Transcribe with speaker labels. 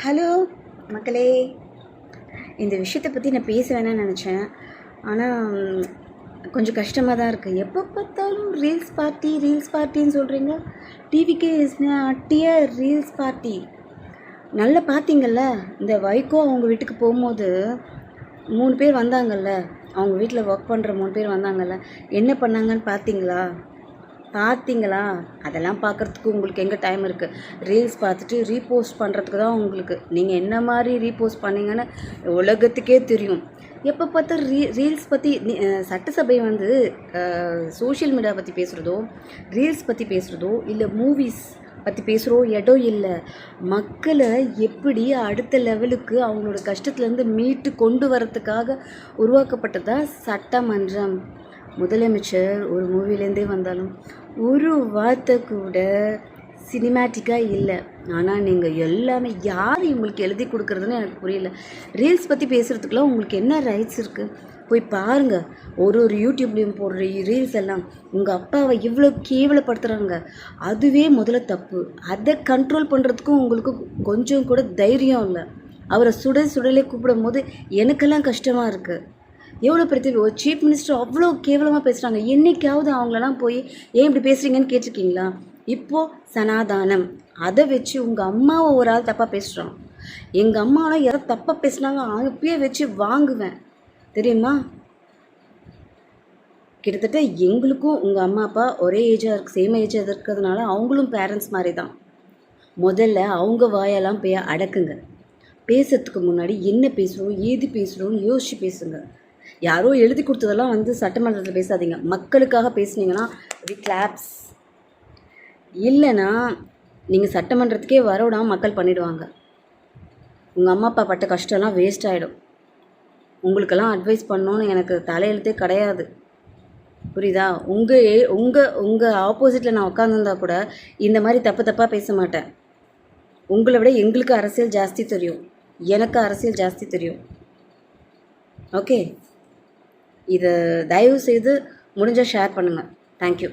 Speaker 1: Hello மக்களே, இந்த விஷயத்தை பற்றி நான் பேச வேணாம்னு நினச்சேன். ஆனால் கொஞ்சம் கஷ்டமாக தான் இருக்குது. எப்போ பார்த்தாலும் ரீல்ஸ் பார்ட்டின்னு சொல்கிறீங்க. டிவிக்கே அட்டிய ரீல்ஸ் பார்ட்டி. நல்லா பார்த்தீங்கள்ல, இந்த வைகோ அவங்க வீட்டுக்கு போகும்போது 3 பேர் வந்தாங்கல்ல, அவங்க வீட்டில் ஒர்க் பண்ணுற 3 பேர் வந்தாங்கல்ல, என்ன பண்ணாங்கன்னு பார்த்தீங்களா? அதெல்லாம் பார்க்குறதுக்கு உங்களுக்கு எங்கே டைம் இருக்குது? ரீல்ஸ் பார்த்துட்டு ரீபோஸ்ட் பண்ணுறதுக்கு தான் உங்களுக்கு. நீங்கள் என்ன மாதிரி ரீபோஸ்ட் பண்ணீங்கன்னு உலகத்துக்கே தெரியும். எப்போ பார்த்தா ரீல்ஸ் பற்றி சட்டசபை சோஷியல் மீடியா பற்றி பேசுகிறதோ, ரீல்ஸ் பற்றி பேசுகிறதோ, இல்லை மூவிஸ் பற்றி பேசுகிறோம் இடம் இல்லை. மக்களை எப்படி அடுத்த லெவலுக்கு அவங்களோட கஷ்டத்துலேருந்து மீட்டு கொண்டு வரத்துக்காக உருவாக்கப்பட்டதா சட்டமன்றம். முதலமைச்சர் ஒரு மூவிலேருந்தே வந்தாலும் ஒரு வார்த்தை கூட சினிமேட்டிக்காக இல்லை. ஆனால் நீங்கள் எல்லாமே யார் உங்களுக்கு எழுதி கொடுக்குறதுன்னு எனக்கு புரியல. ரீல்ஸ் பற்றி பேசுகிறதுக்குலாம் உங்களுக்கு என்ன ரைட்ஸ் இருக்குது? போய் பாருங்கள். ஒரு யூடியூப்லேயும் போடுற ரீல்ஸ் எல்லாம் உங்கள் அப்பாவை இவ்வளோ கேவலப்படுத்துகிறாங்க. அதுவே முதல்ல தப்பு. அதை கண்ட்ரோல் பண்ணுறதுக்கும் உங்களுக்கு கொஞ்சம் கூட தைரியம் இல்லை. அவரை சுடலே கூப்பிடும் போது எனக்கெல்லாம் கஷ்டமாக இருக்குது. எவ்வளோ பெரிய ஒரு சீஃப் மினிஸ்டர் அவ்வளோ கேவலமாக பேசுகிறாங்க. என்றைக்காவது அவங்களெல்லாம் போய் ஏன் இப்படி பேசுகிறீங்கன்னு கேட்டிருக்கீங்களா? இப்போது சனாதானம் அதை வச்சு உங்கள் அம்மாவை ஒரு ஆள் தப்பாக பேசுகிறான். எங்கள் அம்மாவெலாம் யாராவது தப்பாக பேசுனாங்க அப்பயே வச்சு வாங்குவேன் தெரியுமா? கிட்டத்தட்ட எங்களுக்கும் உங்கள் அம்மா அப்பா ஒரே ஏஜாக இருக்குது, சேம் ஏஜாக இருக்கிறதுனால அவங்களும் பேரண்ட்ஸ் மாதிரி தான். முதல்ல அவங்க வாயெல்லாம் போய் அடக்குங்க. பேசுறதுக்கு முன்னாடி என்ன பேசுகிறோம் ஏது பேசுகிறோன்னு யோசிச்சு பேசுங்க. யாரோ எழுதி கொடுத்ததெல்லாம் சட்டமன்றத்தில் பேசாதீங்க. மக்களுக்காக பேசுனீங்கன்னா கிளாப்ஸ். இல்லைன்னா நீங்கள் சட்டமன்றத்துக்கே வரவிடாம மக்கள் பண்ணிவிடுவாங்க. உங்கள் அம்மா அப்பா பட்ட கஷ்டம்லாம் வேஸ்ட் ஆகிடும். உங்களுக்கெல்லாம் அட்வைஸ் பண்ணணுன்னு எனக்கு தலையெழுத்தே கிடையாது, புரியுதா? உங்கள் ஆப்போசிட்டில் நான் உட்காந்துருந்தா கூட இந்த மாதிரி தப்பாக பேச மாட்டேன். உங்களை விட எங்களுக்கு அரசியல் ஜாஸ்தி தெரியும், எனக்கு அரசியல் ஜாஸ்தி தெரியும். ஓகே, இதை தயவு செய்து முடிஞ்சால் ஷேர் பண்ணுங்கள். தேங்க்யூ.